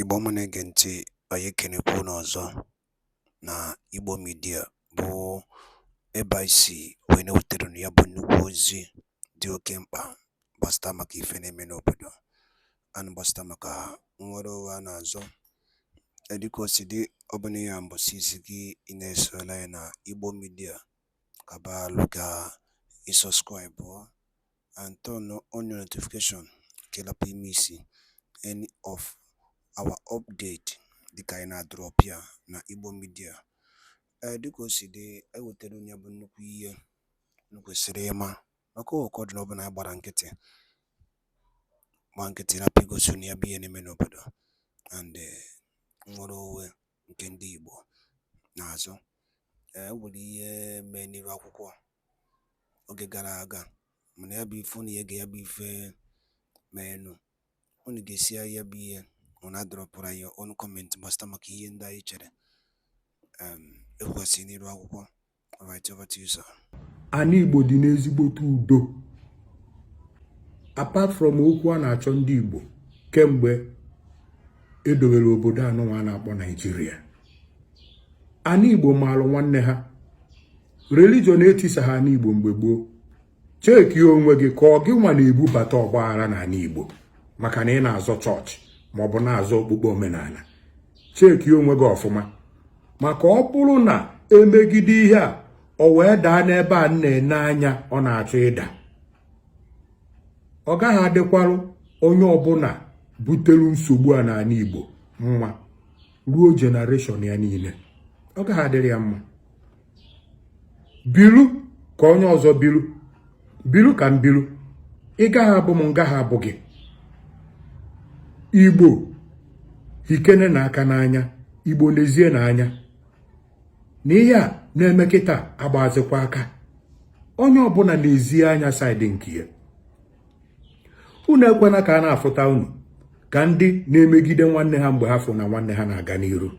Igbo ọma na-ege ntị, anyị ekenekwa unu ọzọ na Igbo Media bụ ebe anyị si wee na-ewetara unu ya bụ nnukwu ozi dị oke mkpa gbasara maka ife na-eme n'obodo and gbasara maka nnwere onwe a na-azọ. Dịka o si dị, ọ bụ na ya mbọsị isi gị ị na-esola ya na Igbo Media, kabalụ ga ịsọskraịbụ and turn on your notification kelapụ ime isi any of our update dịka anyị na-drop ya na Igbo Media. Dịka o si dị, ewetara onye bụ nnukwu ihe kwesịrị ịma maka ụkọdụ na ọbụla anyị gbara nkịtị na pigosi na ya bụ ihe na-eme n'obodo and nnwere onwe nke ndị Igbo na-azọ. Nwere ihe mee n'iru akwụkwọ oge gara aga, mana ya bụ ife na ya bụ ife meenụ, unu ga-esi ya bụ ihe unu adọrọpụrụ anyị ọnụ kọmentị gbasara maka ihe ndị anyị chere ekwesị n'iru akwụkwọ. Alright, over to you, sir. Ana Igbo dị n'ezigbote udo, apart from okwu a na-achọ ndị Igbo kemgbe edowere obodo anụnwa a na-akpọ Nigeria. Ana Igbo maalụ nwanne ha, religion etisa ha ana Igbo mgbe gboo. Cheki onwe gị ka ọ gị nwa na-ebubata ọgbaghara n'ala Igbo maka na ị na-azọ chọọchị maọbụ na-azọ okpukpe omenala. Cheki onwe gị ọfụma, maka ọ bụrụ na emegide ihe a o wee daa n'ebe a na-ene anya ọ na-achọ ịda, ọ gaghị adịkwarụ onye ọbụla butere nsogbu a n'ala Igbo mma ruo generation ya niile. Ọ gaghị adịrị ya mma. Bilu ka onye ọzọ bilu ka m bilu, ị gaghị abụ m, ngaghị abụ gị. Igbo hikene na aka n'anya, Igbo lezie n'anya na ihe a na-eme kịta agbazikwa aka. Onye ọbụla na-ezi anya saịdị nke ya. Unu ekwena ka a na-afụta unu ka ndị na-emegide nwanne ha mgbe ha fụ na nwanne ha na-aga n'iru.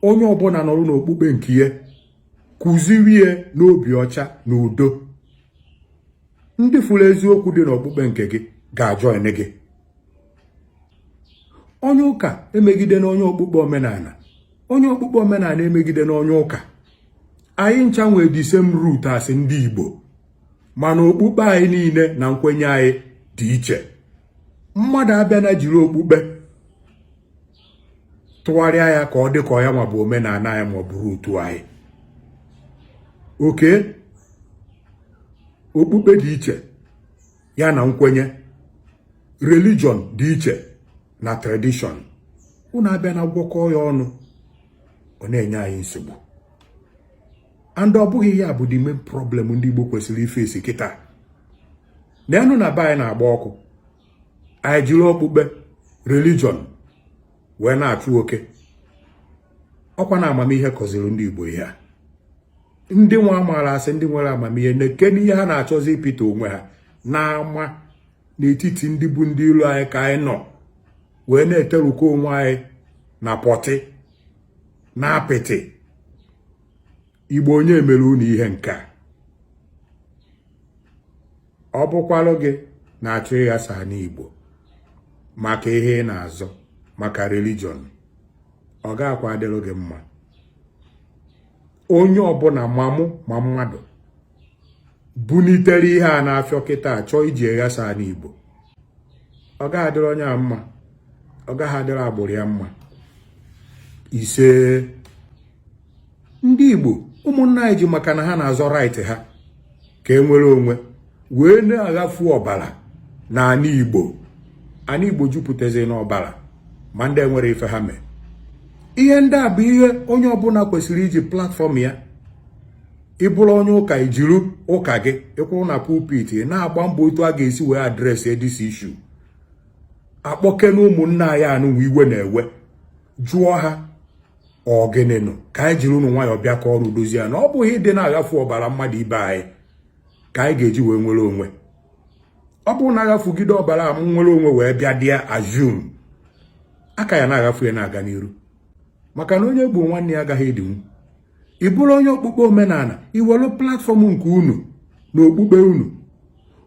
Onye ọbụla nọrọ n'okpukpe nke ya, kụzirie n'obi ọcha na udo. Ndị fụrụ eziokwu dị n'okpukpe nke gị ga-ajoin gị. Onye ụka emegide na onye okpukpe omenala, onye okpukpe omenala emegide na onye ụka. Anyị ncha nwee the same root as ndị Igbo, mana okpukpe anyị niile na nkwenye anyị dị iche. Mmadụ abịa na jiri okpukpe tụgharịa ya ka ọ dị ka ya ma bụ omenala anyị ma ọ bụ root anyị. Oke, okpukpe dị iche ya na nkwenye, religion dị iche na tradition. Unu abịa na gwọkọ ya ọnụ, ọ na-enye anyị nsogbu. And ọ bụghị ya bụ the main problem ndị Igbo kwesịrị ifesi kịta. N'enu na be anyị na-agba ọkụ, anyị jiri okpukpe religion wee na-achụ oke. Ọkwa na amamihe kọziri ndị Igbo ihe a. Ndị nwa amaala asị, ndị nwere amamihe na-eke n'ihe ha na-achọzi ịpịta onwe ha na-ama n'etiti ndị bụ ndị ilu anyị ka anyị nọ wee na-eteruko onwe anyị na pọtị na apịtị. Igbo onye mere unu ihe nke a? Ọ bụkwalụ gị na-achọ ịghasa n'Igbo maka ihe ị na-azọ maka religion, ọ ga-akwa adịrị gị mma. Onye ọbụla ma mụ ma mmadụ bunitere ihe a na-afịọ kịta chọọ iji eghasa n'Igbo, ọ gaghị adịrị onye a mma, ọ gaghị adịrị agbụrụ ya mma. Ise, ndị Igbo ụmụnna anyị ji maka na ha na-azọ right ha ka e nwere onwe wee na-aghafu ọbara na ana Igbo. Ana Igbo jupụtazi n'ọbara ma ndị enwere ife ha mee. Ihe ndị a bụ ihe onye ọbụla kwesịrị iji platfọm ya. Ịbụrụ onye ụka, ijiri ụka gị ịkwụrụ na pulpit na-agba mbọ otu a ga-esi wee adresị this issue. Akpọke na ụmụnna anyị anụnwa iwe na-ewe, jụọ ha ọgịnịnụ ka anyị jiri unu nwayọọ bịa ka ọrụ dozie ya, na ọ bụghị dị na-aghafu ọbara mmadụ ibe anyị ka anyị ga-eji wee nwere onwe. Ọ bụrụ na aghafugide ọbara a nwere onwe wee bịa dị assume aka ya na-aghafu ya na-aga n'iru, maka na onye bụ nwanne ya agaghị edinwu. Ị bụrụ onye okpukpe omenala, iwelu platfọm nke unu na okpukpe unu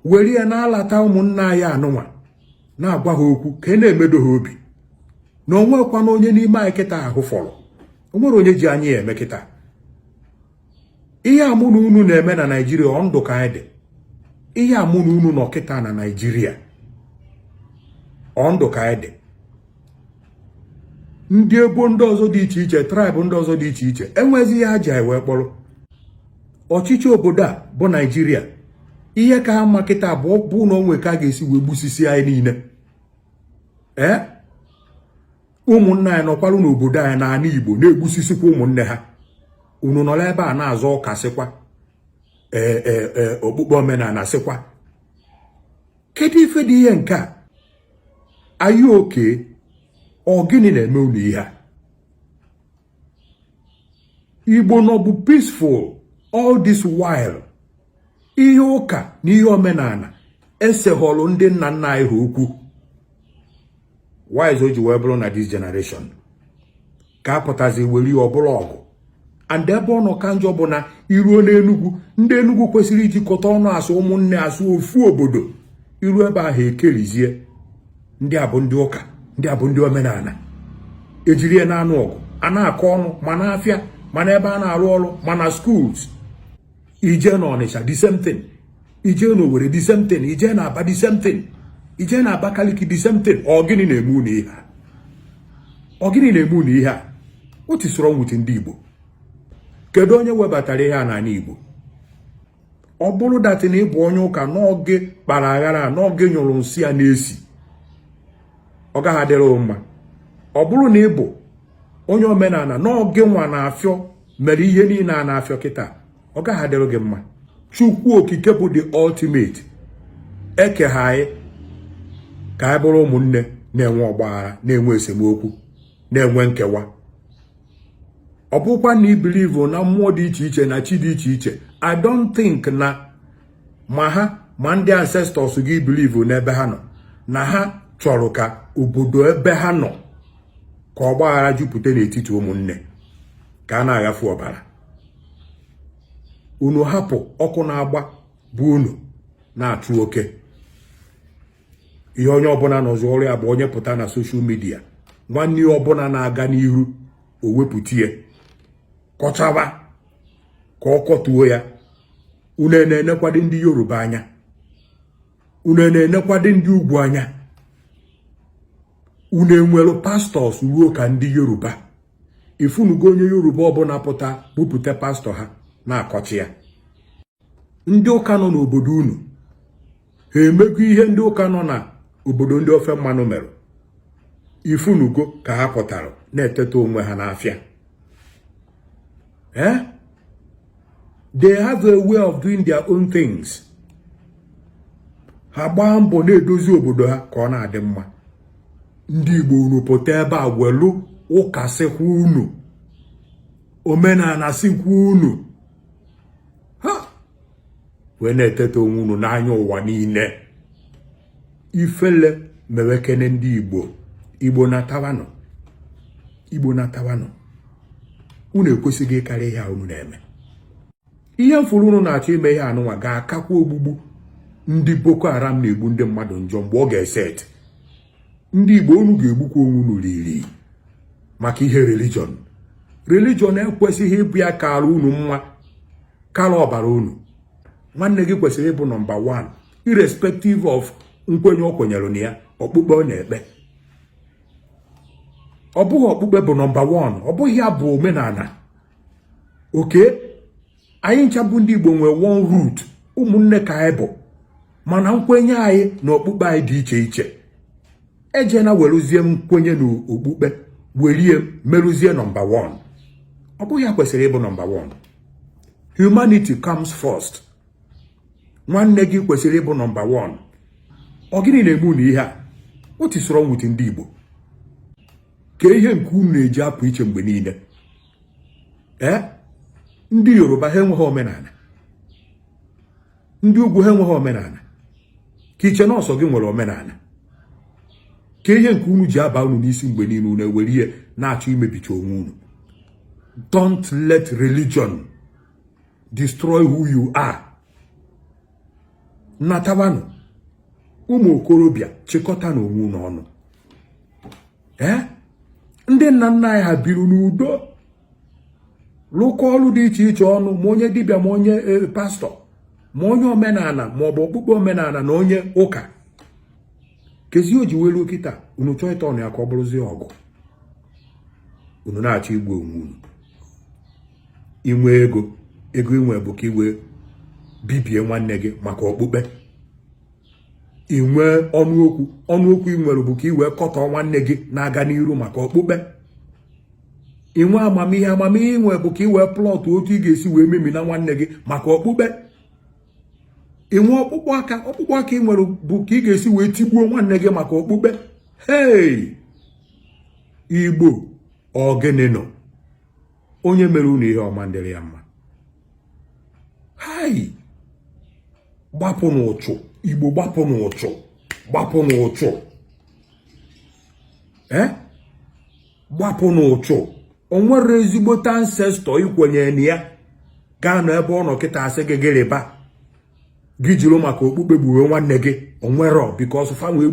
were ya na-alata ụmụnna anyị anụnwa na-agwa ha okwu ka na-emedo ha obi na onwekwana onye n'ime anyị kịta ahụ fọrọ, onwere onye ji anyị eme kịta. Ihe amụ na unu na-eme na Naijiria ọ ndụ ka anyị dị. Ihe amụ na unu nọ kịta na Naijiria ọ ndụ ka anyị dị. Ndị ebo ndị ọzọ dị iche iche, tribe ndị ọzọ dị iche iche enwezi ihe ha ji anyị wee kpọrọ. Ọchịchị obodo a bụ Naijiria, ihe ka ha mma kịta bụ na onwe ka a ga-esi wee gbusisi anyị niile. Ụmụnne anyị nọkwalụ n'obodo anyị n'ala Igbo na-egbusisikwa ụmụnne ha. Unu nọla ebe a na-azọ ụka sịkwa okpukpe omenala sịkwa. Kedu ife dị ihe nke a? Anyị oke ọ gịnị na-eme unu ihe a? Igbo nọ bụ peaceful all this while. Ihe ụka na ihe omenala eseghọlụ ndị nna nna anyị ha okwu. Why is o ji wee bụrụ na this generation ka apụtazi weri ọbụla ọgụ? And ebe ọ nọ ka njọ bụ na iruo n'Enugwu, ndị Enugwu kwesịrị ijikọta ọnụ asụ ụmụnne asụ ofu obodo. Iru ebe ahụ ekerizie ndị a bụ ndị ụka, ndị a bụ ndị omenala. Ejiri ya na-anụ ọgụ, a na-akọ ọnụ ma n'afịa ma n'ebe a na-arụ ọrụ ma na schools. Ije n'Ọnịcha the same thing, ije n'Owerri the same thing, ije na Aba the same thing, ije na Abakaliki the same thing. Ọ gịnị na-eme unu ihe a? Ọ gịnị na-eme unu ihe a? What is wrong with ndị Igbo? Kedu onye webatara ihe a n'ala Igbo? Ọ bụrụ datị na ịbụ onye ụka n'oge kpara aghara n'oge nyụrụ nsị ya na-esi, ọ gaghị adịrị mma. Ọ bụrụ na ịbụ onye omenala n'oge nwa na-afịọ mere ihe niile a na-afịọ kịta, ọ gaghị adịrị gị mma. Chukwu okike bụ the ultimate ekegha anyị ka anyị bụrụ ụmụnne na-enwe ọgbaghara, na-enwe esemokwu, na-enwe nkewa. Ọ bụkwa na ibelieve na mmụọ dị iche iche na chi dị iche iche. I don't think na ma ha ma ndị ancestors gị believe n'ebe ha nọ na ha chọrọ ka obodo ebe ha nọ ka ọgbaghara jupụta n'etiti ụmụnne, ka a na-aghafu ọbara. Unu hapụ ọkụ na-agba bụ unu na-achụ oke. Ihe onye ọbụla nọzụ ọrụ ya bụ onye pụta na social media, nwanne ọbụla na-aga n'ihu o wepụta ya kọchaba ka ọ kọtuo ya. Unu na-enekwado ndị Yoruba anya, unu na-enekwado ndị Ugwu anya. Unu enwere pastọs ruo ka ndị Yoruba. Ifunugo onye Yoruba ọbụla pụta bupụta pastọ ha na-akọchi ya. Ndị ụka nọ n'obodo unu ha emego ihe ndị ụka nọ na obodo ndị ofe mmanụ mere. Ifunugo ka ha pụtara na-eteta onwe ha n'afịa. They have a way of doing their own things. Ha gbaa mbọ na-edozi obodo ha ka ọ na-adị mma. Ndị Igbo unu pụta ebe a welu ụka sịkwa unu, omenala sịkwa unu, ha wee na-eteta onwe unu n'anya ụwa niile. Ifele mewekene ndị Igbo. Igbo na tawanụ, Igbo na tawanụ. Unu ekwesịghị ịkarị ihe a unu na-eme. Ihe mfụrụ unu na-achọ ime ihe anụnwa ga-akakwa ogbugbu ndị Boko Haram na-egbu ndị mmadụ njọ mgbe ọ ga-eset. Ndị Igbo unu ga-egbukwa onwe unu riri maka ihe religion. Religion ekwesịghị ịbụ ya kara unu mma, kara ọbara unu. Nwanne gị kwesịrị ịbụ number 1 irrespective of nkwenye o kwenyere na ya, okpukpe ọ na-ekpe. Ọ bụghị okpukpe bụ number 1, ọ bụghị ya bụ omenala. Oke, anyị ncha bụ ndị Igbo nwere one root, ụmụnne ka anyị bụ, mana nkwenye anyị na okpukpe anyị dị iche iche. Ejena weruzie nkwenye na okpukpe werie meruzie number 1. Ọ bụghị ya kwesịrị ịbụ number 1. Humanity comes first. Nwanne gị kwesịrị ịbụ number 1. Ọ gịnị na-eme unu ihe a? What is wrong with ndị Igbo? Ka ihe nke unu na-eji apụ iche mgbe niile. Ndị Yoruba ha enweghị omenala, ndị Ugwu ha enweghị omenala, ka iche na ọsọ gị nwere omenala. Ka ihe nke unu ji aba unu n'isi mgbe niile unu ewere ihe na-achọ imebicha onwe unu. Don't let religion destroy who you are. Natawanụ, ụmụ okorobịa chịkọta n'onwe n'ọnụ. Ndị nna nna anyị ha biri n'udo, lụkọ ọrụ dị iche iche ọnụ, ma onye dibịa, ma onye pastọ, ma onye omenala, ma ọ bụ okpukpe omenala na onye ụka. Kezi o ji welu kịta unu chọọ ịta ọnụ ya ka ọ bụrụzie ọgụ, unu na-achọ igbu onwe unu. Inwe ego inwe bụ ka iwe bibie nwanne gị maka okpukpe. Inwe ọnụ okwu ị nwere bụ ka iwe kọtọ nwanne gị na-aga n'iru maka okpukpe. Inwe amamihe inwe bụ ka iwe plọtụ otu ị ga-esi wee memina nwanne gị maka okpukpe. Inwe ọkpụkpọ aka ị nwere bụ ka ị ga-esi wee tigbuo nwanne gị maka okpukpe. Hey, Igbo ogene nọ, onye mere unu ihe ọma ndịrị ya mma. Hai, gbapụ n'ụchụ Igbo, gbapụ n'ụchụ, gbapụ n'ụchụ. Gbapụ n'ụchụ. O nwere ezigbote ancestor ikwenye na ya gaa nọ ebe ọ nọ kịta asị gị gịrịba gị jiri maka okpukpe gburu nwanne gị. O nwere, because ha nwee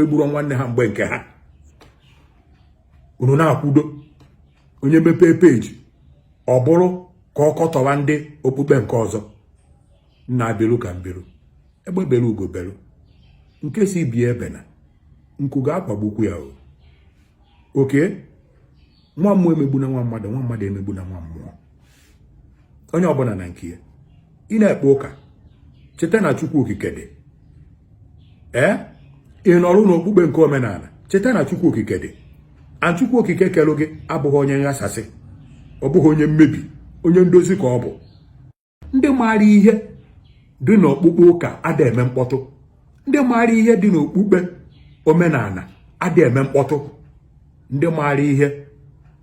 gburo nwanne ha mgbe nke ha. Unu na-akwudo onye mepee peji ọ bụrụ ka ọ kọtọwa ndị okpukpe nke ọzọ. Nna belu ka mbelu, egbe belu ugo belu, nke si bie ebe na nku ga-akpagbukwu ya. Oke, nwa mmụọ emegbu na nwa mmadụ, nwa mmadụ emegbu na nwa mmụọ. Onye ọbụla na nke ya. Ị na-ekpe ụka, cheta na Chukwu okike dị. Ị nọrụ n'okpukpe nke omenala, cheta na Chukwu okike dị. Chukwu okike kelụ gị abụghị onye nghasasị, ọ bụghị onye mmebi, onye ndozi ka ọ bụ. Ndị maara ihe dị n'okpukpe ụka ada eme mkpọtụ. Ndị maara ihe dị n'okpukpe omenala ada eme mkpọtụ. Ndị maara ihe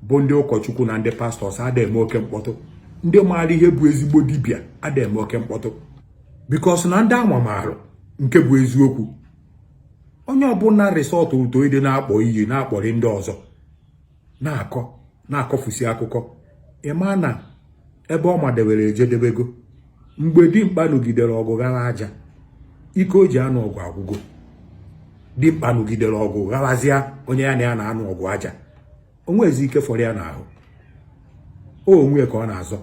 bụ ndị ụkọchukwu na ndị pastọs ada eme oke mkpọtụ. Ndị maara ihe bụ ezigbo dibịa ada eme oke mkpọtụ. Bikos na ndị amamarụ nke bụ eziokwu. Onye ọbụla resọtụ ụtọ ide na-akpọ iyi na-akpọrị ndị ọzọ na-akọfusi akụkọ. Ịma na ebe ọ madewere ejedebego. Mgbe dimkpa nụgidere ọgụ ghawa aja, ike o ji anụ ọgụ agwụgo. Dimkpa nụgidere ọgụ ghawazịa onye ya na ya na-anụ ọgụ aja. Onwezi ike fọrọ ya n'ahụ, onwe ka ọ na-azọ.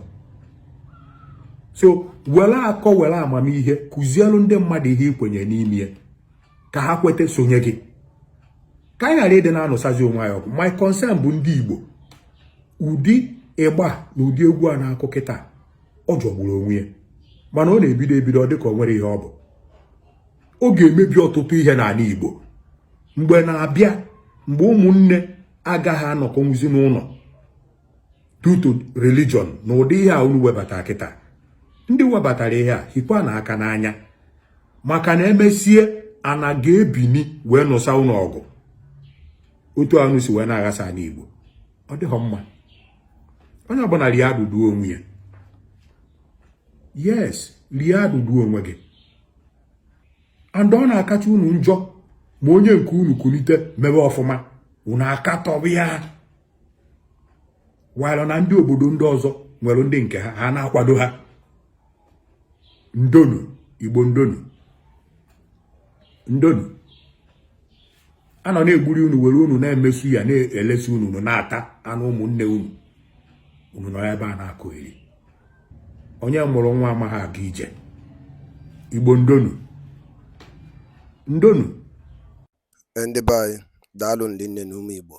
So were akọ were amamihe kụzielu ndị mmadụ ihe ikwenye n'ime ya ka ha kwete sonye gị. Ka anyị ghara ịdị na-anụsazi onwe anyị ọgụ. My concern bụ ndị Igbo. Ụdị ịgba na ụdị egwu a na-akụ kịta, ọ jọgburu onwe ya, mana ọ na-ebido ọ dịka o nwere ihe ọ bụ. Ọ ga-emebi ọtụtụ ihe n'ala Igbo. Mgbe na-abịa, mgbe ụmụnne agaghị anọkọnwuzi n'ụlọ due to religion na ụdị ihe a unu webata kịta. Ndị webatara ihe a hikwa na aka n'anya, maka na emesie ana ga-ebini wee nụsa unu ọgụ. Otu anụ si wee na-aghasa ala Igbo, ọ dịghọ mma. Onye ọbụla rie adụdụ onwe ya. Yes, rie adụdụ onwe gị. And ọ na-akacha unu njọ ma onye nke unu kulite mebe ọfụma, unu akatọbụ ya. While na ndị obodo ndị ọzọ nwere ndị nke ha na-akwado ha. Ndonu, Igbo ndonu. A nọ na-egburi unu were unu na-emesu ya na-elesi unu na-ata anụ ụmụnne unu. Unu nọ ebe a na-akụ eri. Onye mụrụ nwa amaghị aga ije. Igbo ndonu. Ndị be anyị, daalụ ndị nne na ụmụ Igbo.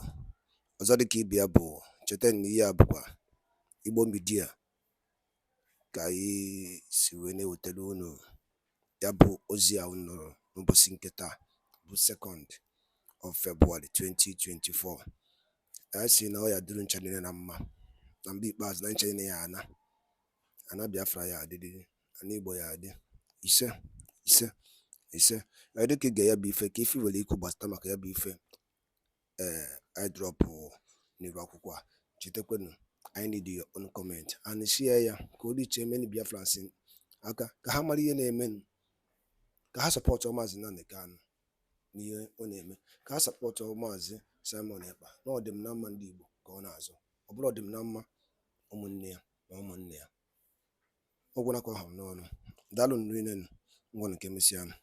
Ọzọ dịka ibe ya bụ cheta na ihe a bụkwa Igbo Media ka anyị si wee na-ewetara unu ya bụ ozi a unu nụrụ n'ụbọchị nke taa bụ 2nd of February 2024. Anyị si na ọ ya dịrị ncha niile na mma, na mgbe ikpeazụ na ncha niile ya ana Biafra ya adịrị, ana Igbo ya adị. Ise dịka ige ya bụ ife ka ife nwere ikwu gbasata maka ya bụ ife airdrop n'iru akwụkwọ a. Chetakwanụ, I need your own comment and share ya ka o riche many Biafrans aka ka ha mara ihe na-eme, ka ha sọpọtụ Maazị Nnamdi Kanu n'ihe ọ na-eme, ka ha sọpọtụ Maazị Simon Ekpa na ọdịm na mma ndị Igbo ka ọ na-azụ, ọ bụrụ ọdịm na mma ụmụnne ya na ụmụnne ya. Ọ gwụna ka ọ ha n'ọnụ. Daalụ nri nenu ngwa nke mesịanụ.